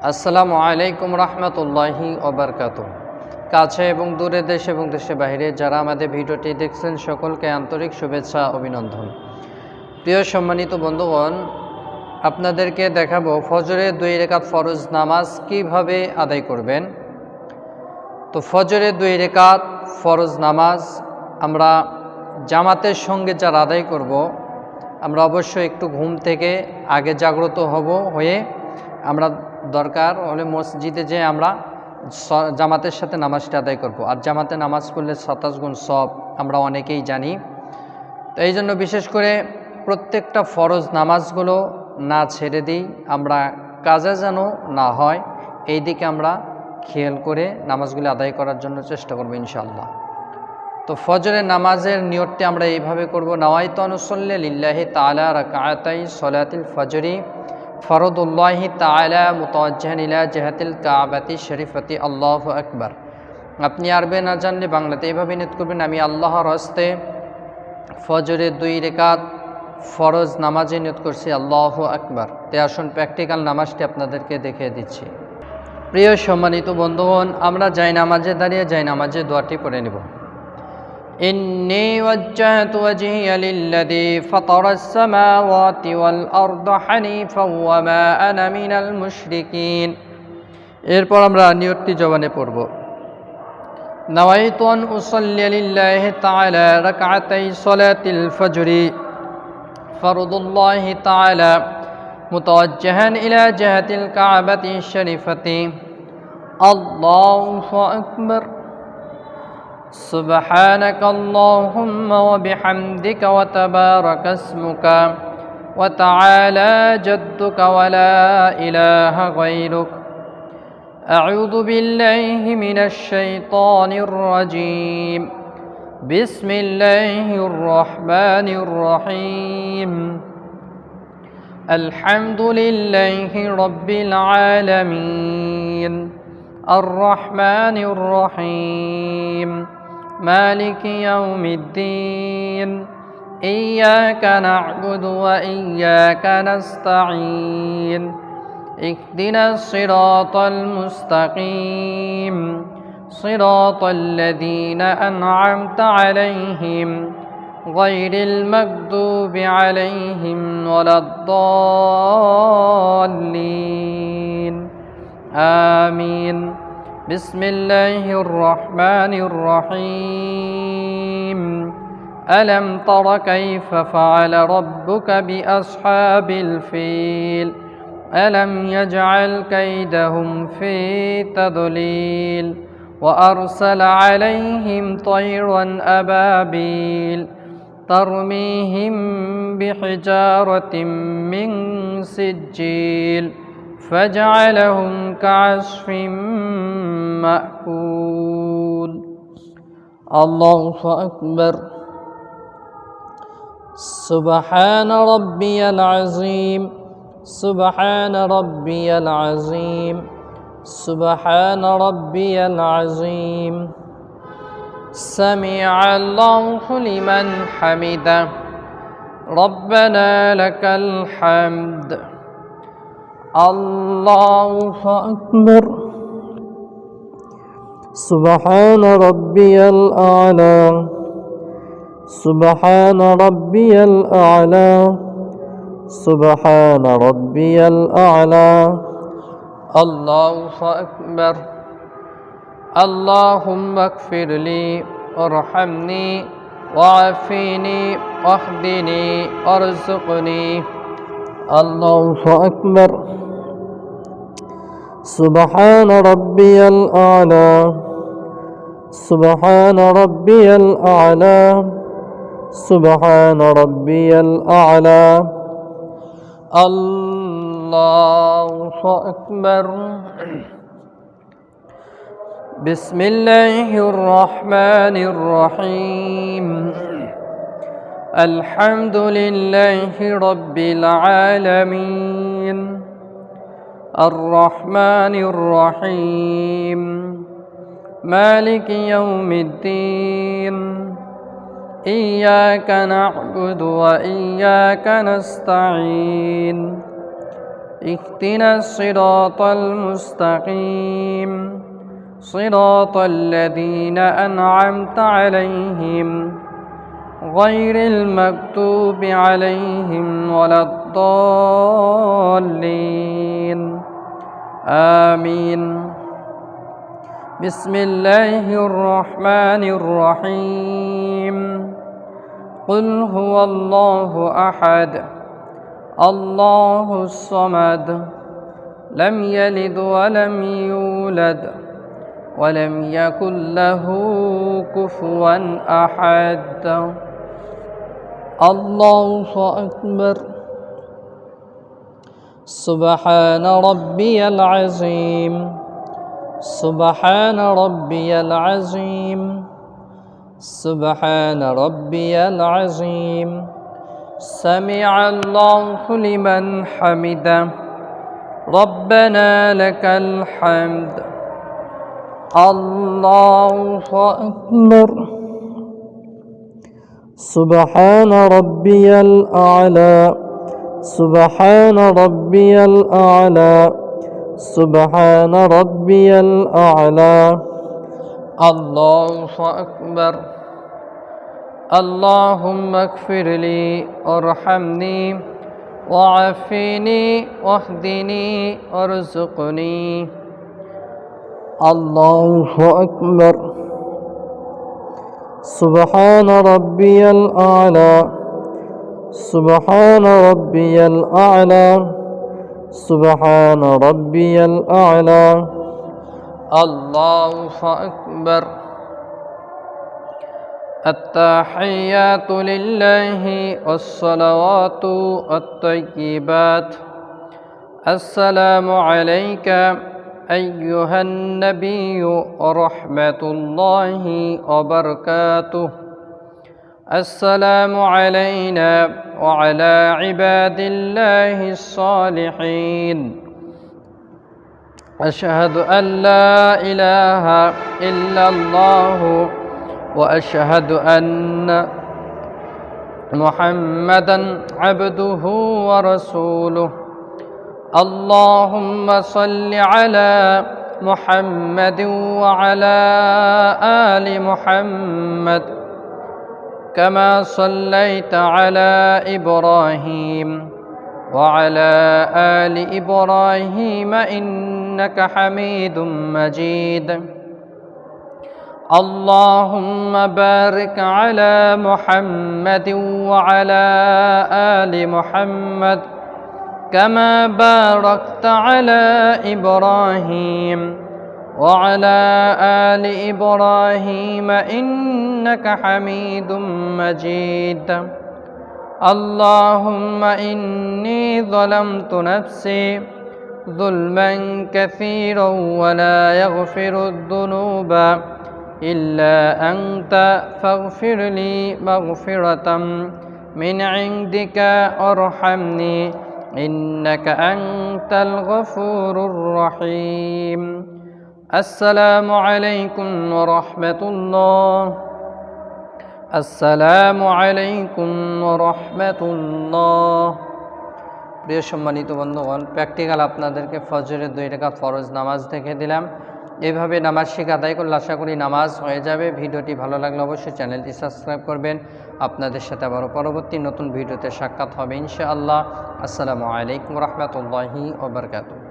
আসসালামু আলাইকুম রহমতুল্লাহি ওবরকাতুহ। কাছে এবং দূরে, দেশ এবং দেশের বাইরে যারা আমাদের ভিডিওটি দেখছেন সকলকে আন্তরিক শুভেচ্ছা অভিনন্দন। প্রিয় সম্মানিত বন্ধুগণ, আপনাদেরকে দেখাবো ফজরের 2 রাকাত ফরজ নামাজ কিভাবে আদায় করবেন। তো ফজরের 2 রাকাত ফরজ নামাজ আমরা জামাতের সঙ্গে যারা আদায় করব, আমরা অবশ্যই একটু ঘুম থেকে আগে জাগ্রত হয়ে আমরা দরকার হলে মসজিদে যেয়ে আমরা জামাতের সাথে নামাজটা আদায় করব। আর জামাতে নামাজ পড়লে 27 গুণ সওয়াব আমরা অনেকেই জানি। তো এই জন্য বিশেষ করে প্রত্যেকটা ফরজ নামাজগুলো না ছেড়ে দিই, আমরা কাজে যেন না হয় এই দিকে আমরা খেয়াল করে নামাজগুলো আদায় করার জন্য চেষ্টা করব ইনশাআল্লাহ। তো ফজরের নামাজের নিয়তটি আমরা এইভাবে করব, নাওয়াইতু আন উসাল্লি লিল্লাহি তাআলা রাকাতাই সলাতিল ফজরি ফরদুল্লাহি তাআলা মুতাওয়াজ্জিহান ইলা জিহাতিল কাবাতি শরীফাতি আল্লাহু আকবার। আপনি আরবি না জানলে বাংলাতে এইভাবে নিয়ত করবেন, আমি আল্লাহর হস্তে ফজরের 2 রাকাত ফরজ নামাজে নিয়ত করছি, আল্লাহু আকবার। তে আসুন প্র্যাকটিক্যাল নামাজটি আপনাদেরকে দেখিয়ে দিচ্ছি। প্রিয় সম্মানিত বন্ধুগণ, আমরা যাই নামাজে দাঁড়িয়ে যাই নামাজে দোয়াটি পড়ে নেব। إني وجهت وجهي للذي فطر السماوات والأرض حنيفا وما أنا من المشركين। এরপর আমরা নিয়তটি জবানে পড়ব, নাওয়াইতু আন উসাল্লি লিল্লাহি তাআলা রাকাতাই সলাতিল ফজরি ফরদুল্লাহি তাআলা মুতাওয়াজ্জিহান ইলা জিহাতিল কাবাতি শরীফাতি আল্লাহু আকবার। سبحانك اللهم وبحمدك وتبارك اسمك وتعالى جدك ولا إله غيرك أعوذ بالله من الشيطان الرجيم بسم الله الرحمن الرحيم الحمد لله رب العالمين الرحمن الرحيم مالك يوم الدين إياك نعبد وإياك نستعين اهدنا الصراط المستقيم صراط الذين أنعمت عليهم غير المغضوب عليهم ولا الضالين آمين بسم الله الرحمن الرحيم ألم تر كيف فعل ربك بأصحاب الفيل ألم يجعل كيدهم في تضليل وأرسل عليهم طيرا أبابيل ترميهم بحجارة من سجيل فجعلهم كعصف مأكول الله أكبر سبحان ربي العظيم سبحان ربي العظيم سبحان ربي العظيم سمع الله لمن حمده ربنا لك الحمد الله أكبر سبحان ربي الأعلى سبحان ربي الأعلى سبحان ربي الأعلى الله أكبر اللهم اغفر لي وارحمني وعافني واهدني وارزقني الله أكبر سبحان ربي الأعلى سبحان ربي الأعلى سبحان ربي الأعلى الله أكبر بسم الله الرحمن الرحيم الحمد لله رب العالمين الرحمن الرحيم مالك يوم الدين إياك نعبد وإياك نستعين اهدنا الصراط المستقيم صراط الذين أنعمت عليهم غير المكتوب عليهم ولا الضالين آمين بسم الله الرحمن الرحيم قل هو الله أحد الله الصمد لم يلد ولم يولد ولم يكن له كفوا أحد الله أكبر سبحان ربي العظيم سبحان ربي العظيم سبحان ربي العظيم سمع الله لمن حمده ربنا لك الحمد الله أكبر سبحان ربي الأعلى سبحان ربي الأعلى سبحان ربي الأعلى الله أكبر اللهم اغفر لي وارحمني وعافني واهدني وارزقني الله أكبر سبحان ربي الأعلى سبحان ربي الأعلى سبحان ربي الأعلى الله أكبر التحيات لله والصلوات الطيبات السلام عليك أيها النبي ورحمة الله وبركاته السلام علينا وعلى عباد الله الصالحين أشهد أن لا إله إلا الله وأشهد أن محمدا عبده ورسوله اللهم صل على محمد وعلى آل محمد كما صليت على إبراهيم وعلى آل إبراهيم إنك حميد مجيد اللهم بارك على محمد وعلى آل محمد كما باركت على إبراهيم وعلى آل إبراهيم إنك حميد مجيد اللهم إني ظلمت نفسي ظلما كثيرا ولا يغفر الذنوب إلا أنت فاغفر لي مغفرة من عندك وارحمني إنك أنت الغفور الرحيم السلام عليكم ورحمة الله السلام عليكم ورحمة الله প্রিয় সম্মানিত বন্ধুগণ প্র্যাকটিক্যাল আপনাদেরকে ফজরের 2 রাকাত ফরজ নামাজ দেখে দিলাম এইভাবে নামাজ শিখে আদায় করলে আশা করি নামাজ হয়ে যাবে ভিডিওটি ভালো লাগলে অবশ্যই চ্যানেলটি সাবস্ক্রাইব করবেন আপনাদের সাথে আবারও পরবর্তী নতুন ভিডিওতে সাক্ষাৎ হবে ইনশাআল্লাহ আসসালামু আলাইকুম ওয়া রাহমাতুল্লাহি ওয়া বারাকাতুহু